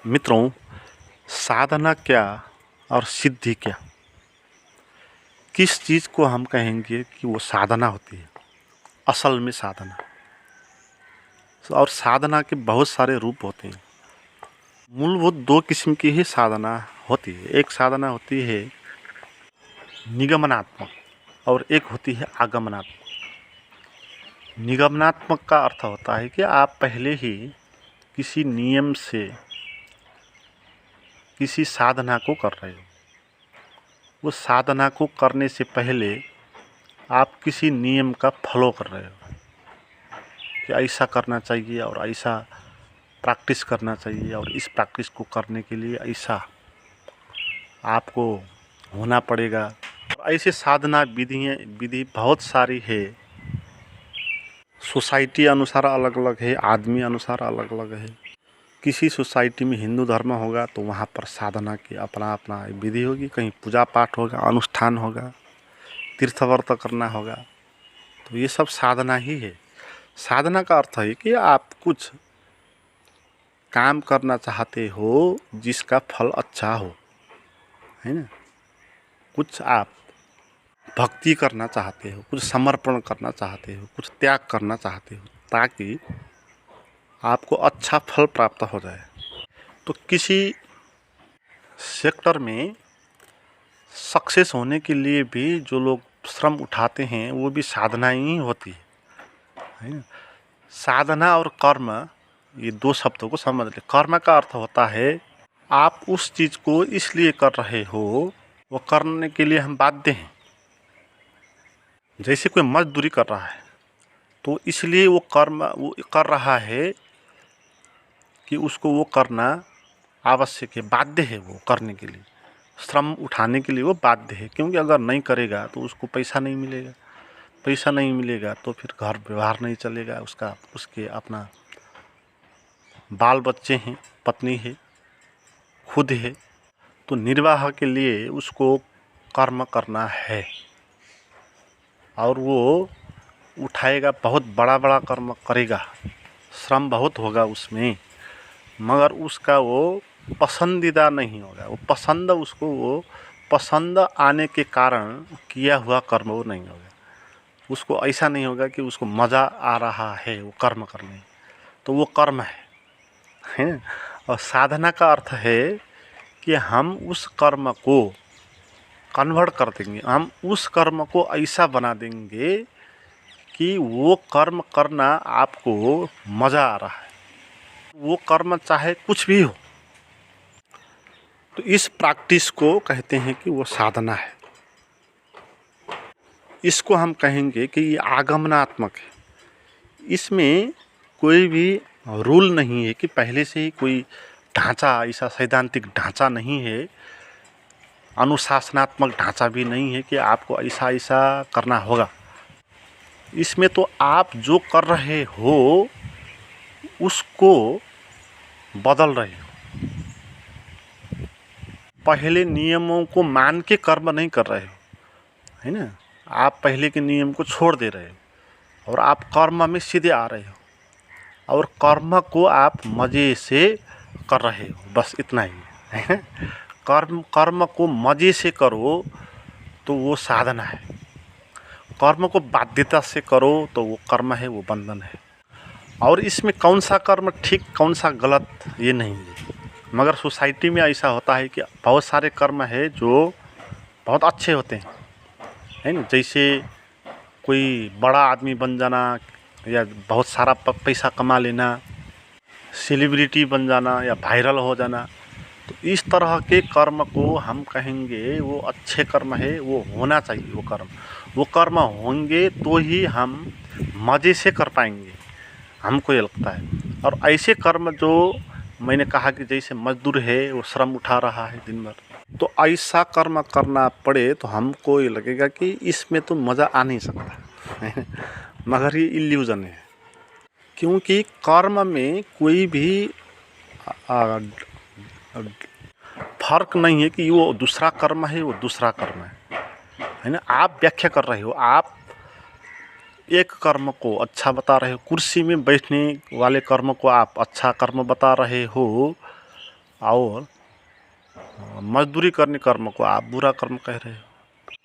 मित्रों, साधना क्या और सिद्धि क्या? किस चीज़ को हम कहेंगे कि वो साधना होती है? असल में साधना। और साधना के बहुत सारे रूप होते हैं। मूलभूत दो किस्म की ही साधना होती है। एक साधना होती है निगमनात्मक और एक होती है आगमनात्मक। निगमनात्मक का अर्थ होता है कि आप पहले ही किसी नियम से किसी साधना को कर रहे हो। उस साधना को करने से पहले आप किसी नियम का फॉलो कर रहे हो कि ऐसा करना चाहिए और ऐसा प्रैक्टिस करना चाहिए और इस प्रैक्टिस को करने के लिए ऐसा आपको होना पड़ेगा। और ऐसे साधना विधि बहुत सारी है। सोसाइटी अनुसार अलग अलग है, आदमी अनुसार अलग अलग है। किसी सोसाइटी में हिंदू धर्म होगा तो वहाँ पर साधना की अपना अपना विधि होगी। कहीं पूजा पाठ होगा, अनुष्ठान होगा, तीर्थ व्रत करना होगा। तो ये सब साधना ही है। साधना का अर्थ है कि आप कुछ काम करना चाहते हो जिसका फल अच्छा हो, है ना। कुछ आप भक्ति करना चाहते हो, कुछ समर्पण करना चाहते हो, कुछ त्याग करना चाहते हो ताकि आपको अच्छा फल प्राप्त हो जाए। तो किसी सेक्टर में सक्सेस होने के लिए भी जो लोग श्रम उठाते हैं वो भी साधना ही होती है ना। साधना और कर्म, ये दो शब्दों को समझ ले। कर्म का अर्थ होता है आप उस चीज़ को इसलिए कर रहे हो, वो करने के लिए हम बाध्य हैं। जैसे कोई मजदूरी कर रहा है तो इसलिए वो कर्म वो कर रहा है कि उसको वो करना आवश्यक है, बाध्य है वो करने के लिए। श्रम उठाने के लिए वो बाध्य है, क्योंकि अगर नहीं करेगा तो उसको पैसा नहीं मिलेगा। पैसा नहीं मिलेगा तो फिर घर व्यवहार नहीं चलेगा उसका, उसके अपना बाल बच्चे हैं, पत्नी है, खुद है। तो निर्वाह के लिए उसको कर्म करना है और वो उठाएगा, बहुत बड़ा बड़ा कर्म करेगा, श्रम बहुत होगा उसमें, मगर उसका वो पसंदीदा नहीं होगा। वो पसंद, उसको वो पसंद आने के कारण किया हुआ कर्म वो नहीं होगा। उसको ऐसा नहीं होगा कि उसको मज़ा आ रहा है वो कर्म करने, तो वो कर्म है। और साधना का अर्थ है कि हम उस कर्म को कन्वर्ट कर देंगे, हम उस कर्म को ऐसा बना देंगे कि वो कर्म करना आपको मज़ा आ रहा है। वो कर्म चाहे कुछ भी हो, तो इस प्रैक्टिस को कहते हैं कि वो साधना है। इसको हम कहेंगे कि ये आगमनात्मक है। इसमें कोई भी रूल नहीं है कि पहले से ही कोई ढांचा, ऐसा सैद्धांतिक ढांचा नहीं है, अनुशासनात्मक ढांचा भी नहीं है कि आपको ऐसा ऐसा करना होगा। इसमें तो आप जो कर रहे हो उसको बदल रहे हो। पहले नियमों को मान के कर्म नहीं कर रहे हो, है ना। आप पहले के नियम को छोड़ दे रहे हो और आप कर्म में सीधे आ रहे हो और कर्म को आप मज़े से कर रहे हो, बस इतना ही है। कर्म को मज़े से करो तो वो साधना है। कर्म को बाध्यता से करो तो वो कर्म है, वो बंधन है। और इसमें कौन सा कर्म ठीक कौन सा गलत ये नहीं है, मगर सोसाइटी में ऐसा होता है कि बहुत सारे कर्म है जो बहुत अच्छे होते हैं, है ना। जैसे कोई बड़ा आदमी बन जाना या बहुत सारा पैसा कमा लेना, सेलिब्रिटी बन जाना या वायरल हो जाना, तो इस तरह के कर्म को हम कहेंगे वो अच्छे कर्म है, वो होना चाहिए। वो कर्म होंगे तो ही हम मज़े से कर पाएंगे, हमको ये लगता है। और ऐसे कर्म जो मैंने कहा कि जैसे मजदूर है वो श्रम उठा रहा है दिन भर, तो ऐसा कर्म करना पड़े तो हमको ये लगेगा कि इसमें तो मज़ा आ नहीं सकता। मगर ये इल्यूज़न है, क्योंकि कर्म में कोई भी फर्क नहीं है कि वो दूसरा कर्म है, वो दूसरा कर्म है ना। आप व्याख्या कर रहे हो, आप एक कर्म को अच्छा बता रहे हो, कुर्सी में बैठने वाले कर्म को आप अच्छा कर्म बता रहे हो, और मजदूरी करने कर्म को आप बुरा कर्म कह रहे हो।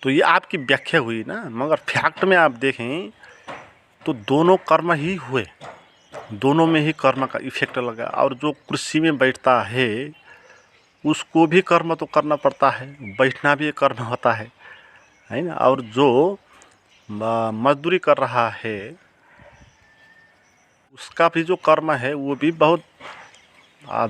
तो ये आपकी व्याख्या हुई ना, मगर फैक्ट में आप देखें तो दोनों कर्म ही हुए, दोनों में ही कर्म का इफेक्ट लगा। और जो कुर्सी में बैठता है उसको भी कर्म तो करना पड़ता है, बैठना भी एक कर्म होता है ना। और जो मजदूरी कर रहा है उसका भी जो कर्म है वो भी बहुत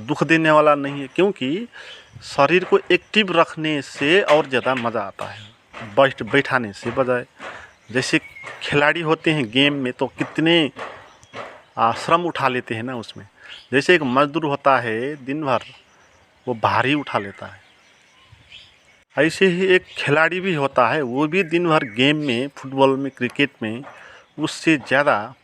दुख देने वाला नहीं है, क्योंकि शरीर को एक्टिव रखने से और ज़्यादा मज़ा आता है बैठाने से बजाय। जैसे खिलाड़ी होते हैं गेम में तो कितने श्रम उठा लेते हैं ना उसमें। जैसे एक मजदूर होता है दिन भर वो भारी उठा लेता है, ऐसे ही एक खिलाड़ी भी होता है, वो भी दिन भर गेम में, फुटबॉल में, क्रिकेट में उससे ज़्यादा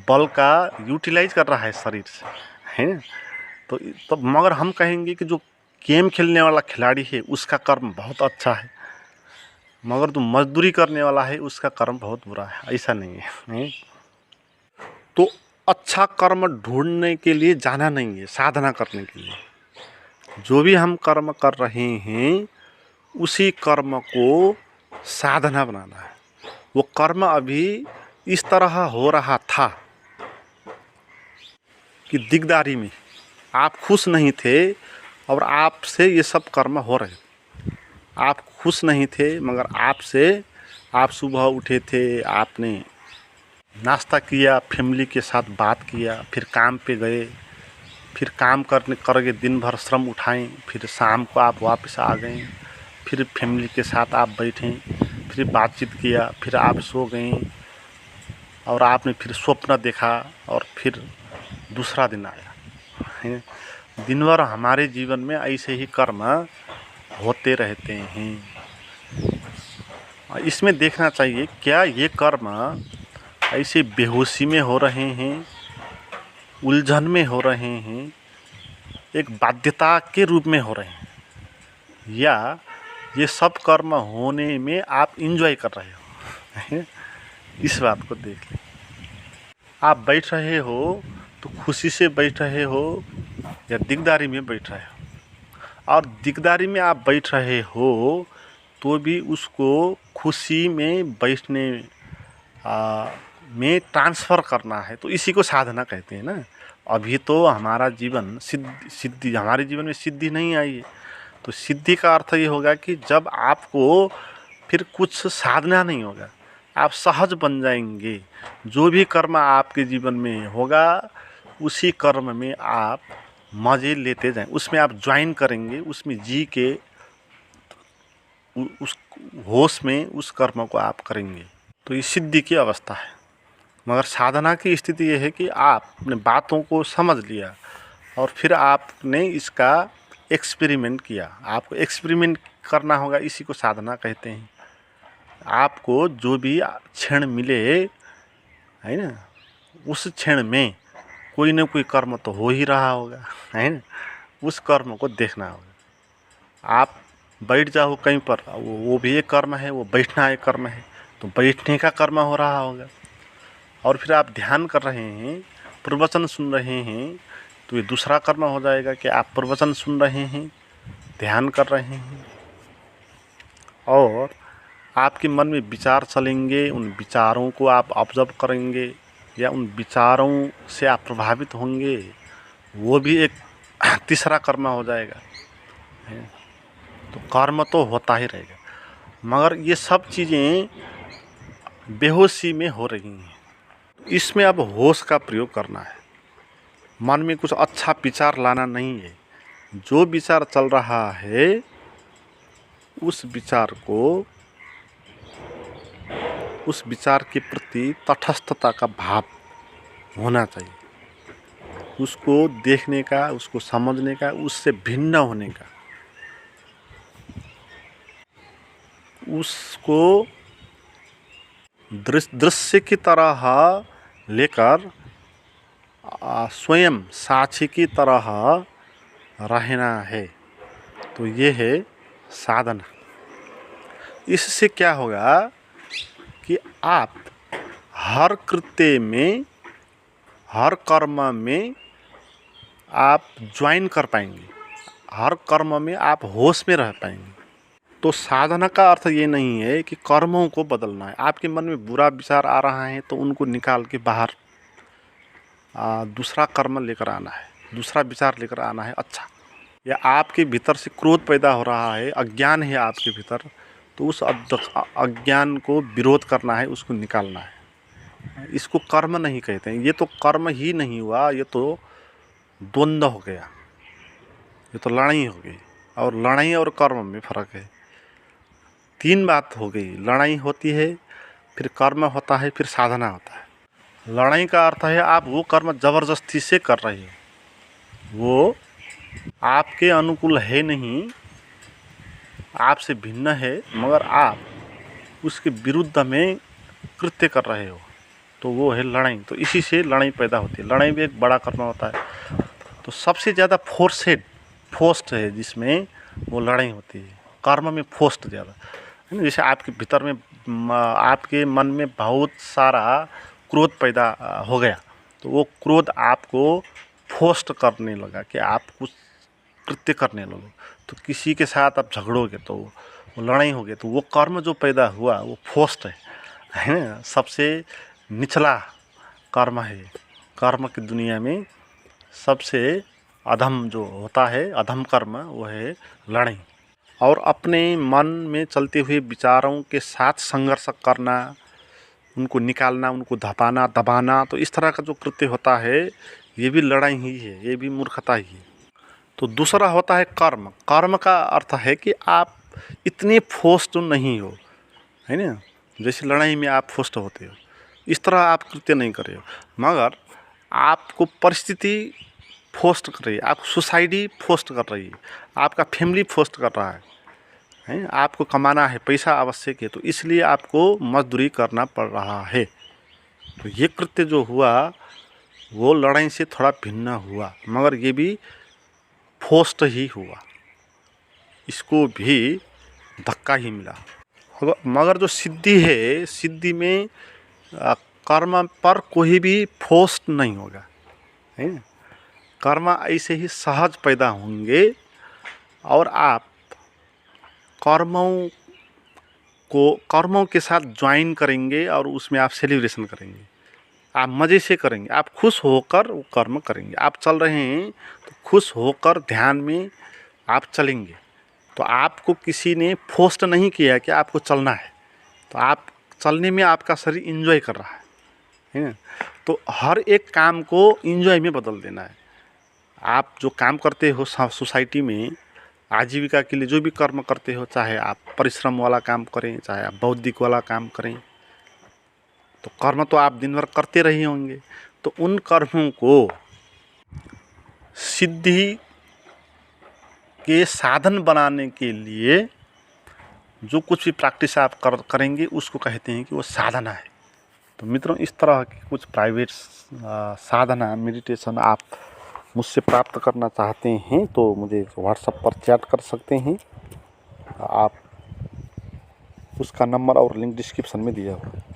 बल का यूटिलाइज कर रहा है शरीर से, है। तो मगर हम कहेंगे कि जो गेम खेलने वाला खिलाड़ी है उसका कर्म बहुत अच्छा है, मगर जो मजदूरी करने वाला है उसका कर्म बहुत बुरा है, ऐसा नहीं है। तो अच्छा कर्म ढूंढने के लिए जाना नहीं है, साधना करने के लिए। जो भी हम कर्म कर रहे हैं उसी कर्म को साधना बनाना है। वो कर्म अभी इस तरह हो रहा था कि दिगदारी में आप खुश नहीं थे और आपसे ये सब कर्म हो रहे। आप खुश नहीं थे मगर आप सुबह उठे थे, आपने नाश्ता किया, फैमिली के साथ बात किया, फिर काम पे गए, फिर काम करके दिन भर श्रम उठाएं, फिर शाम को आप वापस आ गए, फिर फैमिली के साथ आप बैठें, फिर बातचीत किया, फिर आप सो गए और आपने फिर स्वप्न देखा और फिर दूसरा दिन आया, है। दिन भर हमारे जीवन में ऐसे ही कर्म होते रहते हैं। इसमें देखना चाहिए क्या ये कर्म ऐसे बेहोशी में हो रहे हैं, उलझन में हो रहे हैं, एक बाध्यता के रूप में हो रहे हैं, या ये सब कर्म होने में आप इंजॉय कर रहे हो। इस बात को देख लें। आप बैठ रहे हो तो खुशी से बैठ रहे हो या दिगदारी में बैठ रहे हो। और दिगदारी में आप बैठ रहे हो तो भी उसको खुशी में बैठने में ट्रांसफ़र करना है, तो इसी को साधना कहते हैं ना। अभी तो हमारा जीवन सिद्धि हमारे जीवन में सिद्धि नहीं आई है, तो सिद्धि का अर्थ ये होगा कि जब आपको फिर कुछ साधना नहीं होगा, आप सहज बन जाएंगे। जो भी कर्म आपके जीवन में होगा उसी कर्म में आप मज़े लेते जाएं, उसमें आप ज्वाइन करेंगे, उसमें जी के उस होश में उस कर्म को आप करेंगे। तो ये सिद्धि की अवस्था है। मगर साधना की स्थिति ये है कि आपने बातों को समझ लिया और फिर आपने इसका एक्सपेरिमेंट किया। आपको एक्सपेरिमेंट करना होगा, इसी को साधना कहते हैं। आपको जो भी क्षण मिले, है ना, उस क्षण में कोई न कोई कर्म तो हो ही रहा होगा, है ना। उस कर्म को देखना होगा। आप बैठ जाओ कहीं पर, वो भी एक कर्म है, वो बैठना एक कर्म है, तो बैठने का कर्म हो रहा होगा। और फिर आप ध्यान कर रहे हैं, प्रवचन सुन रहे हैं, तो ये दूसरा कर्म हो जाएगा कि आप प्रवचन सुन रहे हैं, ध्यान कर रहे हैं, और आपके मन में विचार चलेंगे, उन विचारों को आप ऑब्जर्व करेंगे या उन विचारों से आप प्रभावित होंगे, वो भी एक तीसरा कर्म हो जाएगा। तो कर्म तो होता ही रहेगा, मगर ये सब चीज़ें बेहोशी में हो रही हैं। इसमें अब होश का प्रयोग करना है। मन में कुछ अच्छा विचार लाना नहीं है। जो विचार चल रहा है उस विचार के प्रति तटस्थता का भाव होना चाहिए, उसको देखने का, उसको समझने का, उससे भिन्न होने का, उसको दृश्य की तरह लेकर स्वयं साक्षी की तरह रहना है। तो ये है साधना। इससे क्या होगा कि आप हर कृत्य में, हर कर्म में आप ज्वाइन कर पाएंगे, हर कर्म में आप होश में रह पाएंगे। तो साधना का अर्थ ये नहीं है कि कर्मों को बदलना है। आपके मन में बुरा विचार आ रहा है तो उनको निकाल के बाहर दूसरा कर्म लेकर आना है, दूसरा विचार लेकर आना है अच्छा। या आपके भीतर से क्रोध पैदा हो रहा है, अज्ञान है आपके भीतर, तो उस अज्ञान को विरोध करना है, उसको निकालना है। इसको कर्म नहीं कहते हैं। ये तो कर्म ही नहीं हुआ, ये तो द्वंद्व हो गया, ये तो लड़ाई हो गई। और लड़ाई और कर्म में फ़र्क है। तीन बात हो गई, लड़ाई होती है, फिर कर्म होता है, फिर साधना होता है। लड़ाई का अर्थ है आप वो कर्म ज़बरदस्ती से कर रहे हो, वो आपके अनुकूल है नहीं, आपसे भिन्न है, मगर आप उसके विरुद्ध में कृत्य कर रहे हो, तो वो है लड़ाई। तो इसी से लड़ाई पैदा होती है। लड़ाई भी एक बड़ा कर्म होता है। तो सबसे ज़्यादा फोर्स्ड है जिसमें वो लड़ाई होती है। कर्म में फोर्स्ड ज़्यादा है ना। जैसे आपके भीतर में आपके मन में बहुत सारा क्रोध पैदा हो गया, तो वो क्रोध आपको फोर्स्ड करने लगा कि आप कुछ कृत्य करने लगो। तो किसी के साथ आप झगड़ोगे तो वो लड़ाई होगी, तो वो कर्म जो पैदा हुआ वो फोर्स्ड है ना। सबसे निचला कर्म है। कर्म की दुनिया में सबसे अधम जो होता है, अधम कर्म, वो है लड़ाई। और अपने मन में चलते हुए विचारों के साथ संघर्ष करना, उनको निकालना, उनको धपाना, दबाना, तो इस तरह का जो कृत्य होता है ये भी लड़ाई ही है, ये भी मूर्खता ही है। तो दूसरा होता है कर्म। कर्म का अर्थ है कि आप इतने फोर्स्ड नहीं हो, है ना। जैसे लड़ाई में आप फोर्स्ड होते हो, इस तरह आप कृत्य नहीं कर रहे हो, मगर आपको परिस्थिति फोर्स्ड कर रही है, आप सोसाइटी फोर्स्ड कर रही है, आपका फैमिली फोर्स्ड कर रहा है आपको कमाना है, पैसा आवश्यक है, तो इसलिए आपको मजदूरी करना पड़ रहा है। तो ये कृत्य जो हुआ वो लड़ाई से थोड़ा भिन्न हुआ, मगर ये भी फोर्स्ड ही हुआ, इसको भी धक्का ही मिला। मगर जो सिद्धि है, सिद्धि में कर्म पर कोई भी फोर्स्ड नहीं होगा, है ना। कर्म ऐसे ही सहज पैदा होंगे और आप कर्मों के साथ ज्वाइन करेंगे और उसमें आप सेलिब्रेशन करेंगे, आप मज़े से करेंगे, आप खुश होकर वो कर्म करेंगे। आप चल रहे हैं तो खुश होकर ध्यान में आप चलेंगे। तो आपको किसी ने फोर्स नहीं किया कि आपको चलना है, तो आप चलने में आपका शरीर इंजॉय कर रहा है ना। तो हर एक काम को इंजॉय में बदल देना है। आप जो काम करते हो सोसाइटी में, आजीविका के लिए जो भी कर्म करते हो, चाहे आप परिश्रम वाला काम करें, चाहे आप बौद्धिक वाला काम करें, तो कर्म तो आप दिन भर करते रहे होंगे। तो उन कर्मों को सिद्धि के साधन बनाने के लिए जो कुछ भी प्रैक्टिस आप करेंगे उसको कहते हैं कि वो साधना है। तो मित्रों, इस तरह की कुछ प्राइवेट साधना, मेडिटेशन आप मुझसे प्राप्त करना चाहते हैं तो मुझे व्हाट्सएप पर चैट कर सकते हैं। आप उसका नंबर और लिंक डिस्क्रिप्शन में दिया हुआ है।